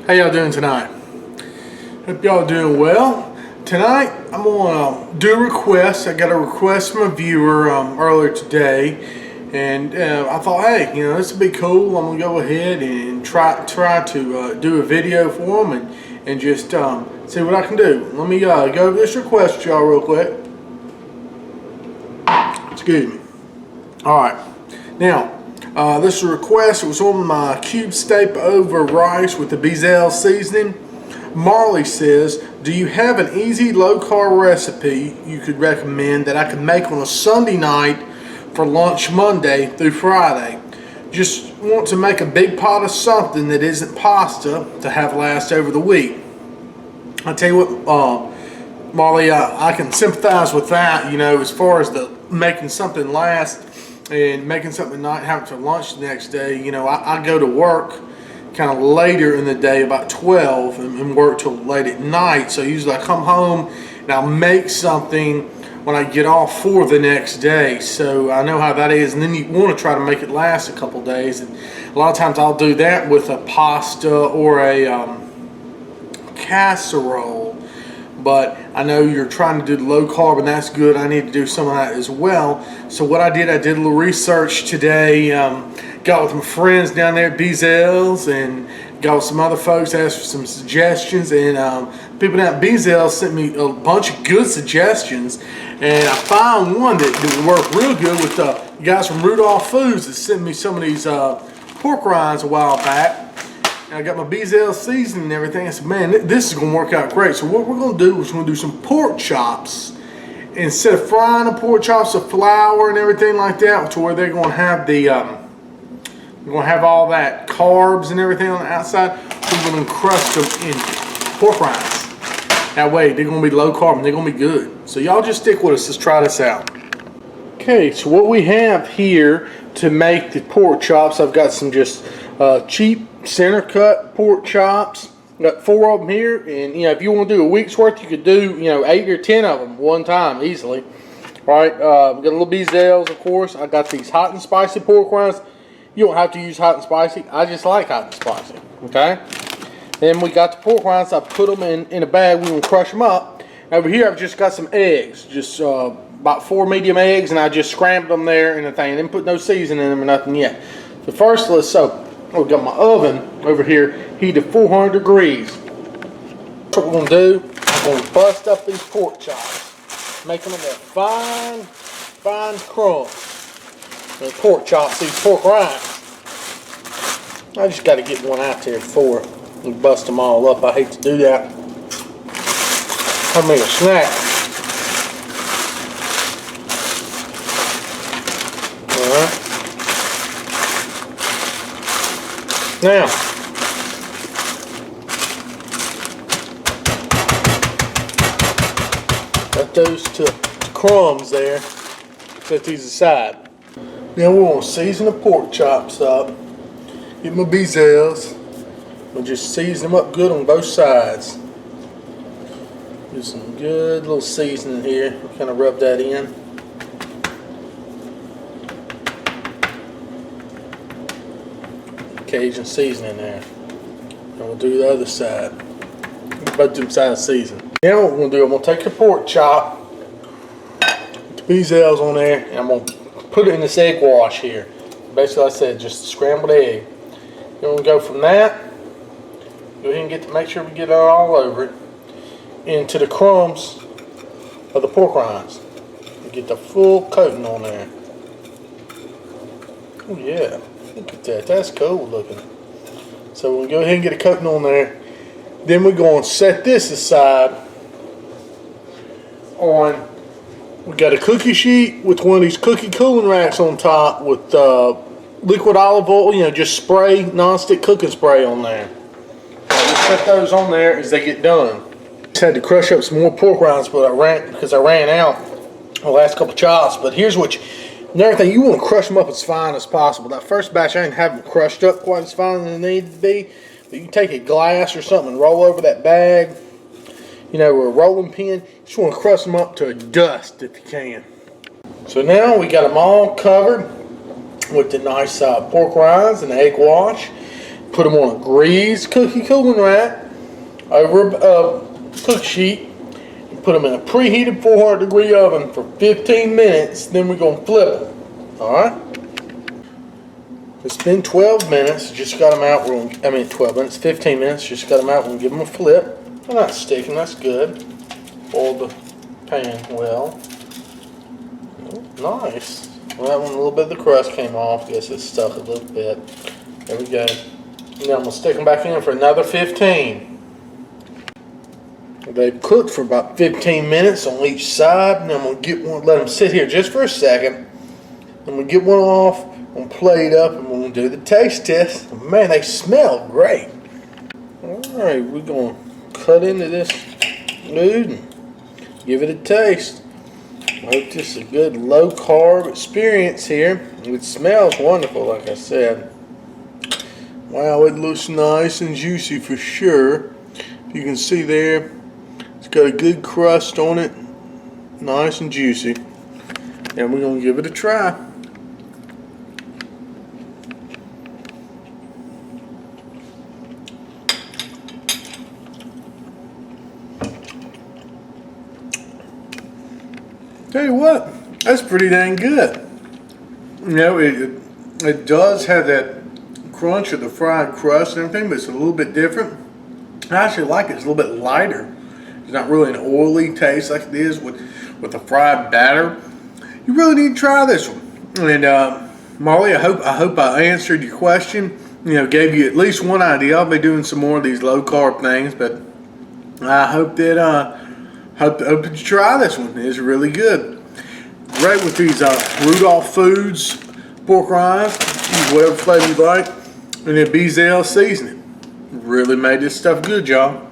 How y'all doing tonight? Hope y'all doing well. Tonight I'm gonna do a request. I got a request from a viewer earlier today, and I thought, hey, this would be cool. I'm gonna go ahead and try to do a video for them and just see what I can do. Let me go over this request with y'all real quick. Excuse me. All right, now. This request was on my cube steak over rice with the Beazell seasoning. Marley says, do you have an easy low-carb recipe you could recommend that I could make on a Sunday night for lunch Monday through Friday? Just want to make a big pot of something that isn't pasta to have last over the week. I tell you what, Marley, I can sympathize with that, as far as the making something last and making something not having for lunch the next day. I go to work kind of later in the day, about 12, and work till late at night. So usually I come home and I'll make something when I get off for the next day. So I know how that is. And then you want to try to make it last a couple days. And a lot of times I'll do that with a pasta or a casserole. But I know you're trying to do the low carb, and that's good. I need to do some of that as well. So what I did a little research today. Got with my friends down there at Beazell's, and got with some other folks, asked for some suggestions, and people down at Beazell sent me a bunch of good suggestions. And I found one that would work real good with the guys from Rudolph Foods that sent me some of these pork rinds a while back. I got my Beazell seasoning and everything. I said, man, this is going to work out great. So what we're going to do is we're going to do some pork chops. Instead of frying the pork chops with flour and everything like that, to where they're going to have the, we're going to have all that carbs and everything on the outside. We're going to crust them in pork rinds. That way, they're going to be low carb and they're going to be good. So y'all just stick with us. Let's try this out. Okay, so what we have here to make the pork chops, I've got some just cheap center cut pork chops. Got 4 of them here, and if you want to do a week's worth, you could do 8 or 10 of them one time easily. All right, we got a little Beazells, of course. I got these hot and spicy pork rinds. You don't have to use hot and spicy. I just like hot and spicy. Okay. Then we got the pork rinds. I put them in a bag. We're gonna crush them up. Over here, I've just got some eggs, just about 4 medium eggs, and I just scrambled them there in the thing. I didn't put no seasoning in them or nothing yet. So first, I've got my oven over here heated to 400 degrees. What we're going to do, I'm going to bust up these pork chops, make them into fine crumbs. The pork chops, these pork rinds. I just got to get one out there before we bust them all up. I hate to do that. I made a snack. Alright. Now, got those to crumbs there. Set these aside. Now we're going to season the pork chops up. Get my Beazell's. We'll just season them up good on both sides. Do some good little seasoning here. Kind of rub that in. Cajun seasoning there. And we'll do the other side. Both them sides seasoned. Now what we're going to do, I'm going to take the pork chop, put the Beazell's on there, and I'm going to put it in this egg wash here. Basically, like I said, just a scrambled egg. Then we'll go from that, go ahead and make sure we get it all over it, into the crumbs of the pork rinds. We get the full coating on there. Oh yeah. Look at that, that's cool looking. So we'll go ahead and get a coating on there. Then we're going to set this aside on, we got a cookie sheet with one of these cookie cooling racks on top with liquid olive oil, just spray, non-stick cooking spray on there. We'll set those on there as they get done. Just had to crush up some more pork rinds, but I ran out the last couple chops. But here's what another thing, you want to crush them up as fine as possible. That first batch, I didn't have them crushed up quite as fine as they needed to be. But you can take a glass or something and roll over that bag, or a rolling pin. You just want to crush them up to a dust if you can. So now we got them all covered with the nice pork rinds and the egg wash. put them on a greased cookie cooling rack over a cook sheet. Put them in a preheated 400-degree oven for 15 minutes. Then we're going to flip them. All right. It's been 12 minutes. Just got them out. 12 minutes, 15 minutes. Just got them out. We're going to give them a flip. They're not sticking. That's good. Oil the pan well. Oh, nice. Well, that one, a little bit of the crust came off. Guess it stuck a little bit. There we go. Now I'm going to stick them back in for another 15. They've cooked for about 15 minutes on each side. And I'm going to get one, let them sit here just for a second. I'm going to get one off, I'm going to plate up, and we're going to do the taste test. Man, they smell great. Alright, we're going to cut into this dude and give it a taste. I hope this is a good low carb experience here. It smells wonderful, like I said. Wow, it looks nice and juicy for sure. If you can see there, it's got a good crust on it. Nice and juicy. And we're going to give it a try. Tell you what, that's pretty dang good. You know, it does have that crunch of the fried crust and everything, but it's a little bit different. I actually like it. It's a little bit lighter. It's not really an oily taste like it is with the fried batter. You really need to try this one. And Molly, I hope I answered your question. You know, gave you at least one idea. I'll be doing some more of these low carb things, but I hope that hope that you try this one. It's really good. Great with these Rudolph Foods pork rinds. Use whatever flavor you like, and then Beazell seasoning. Really made this stuff good, y'all.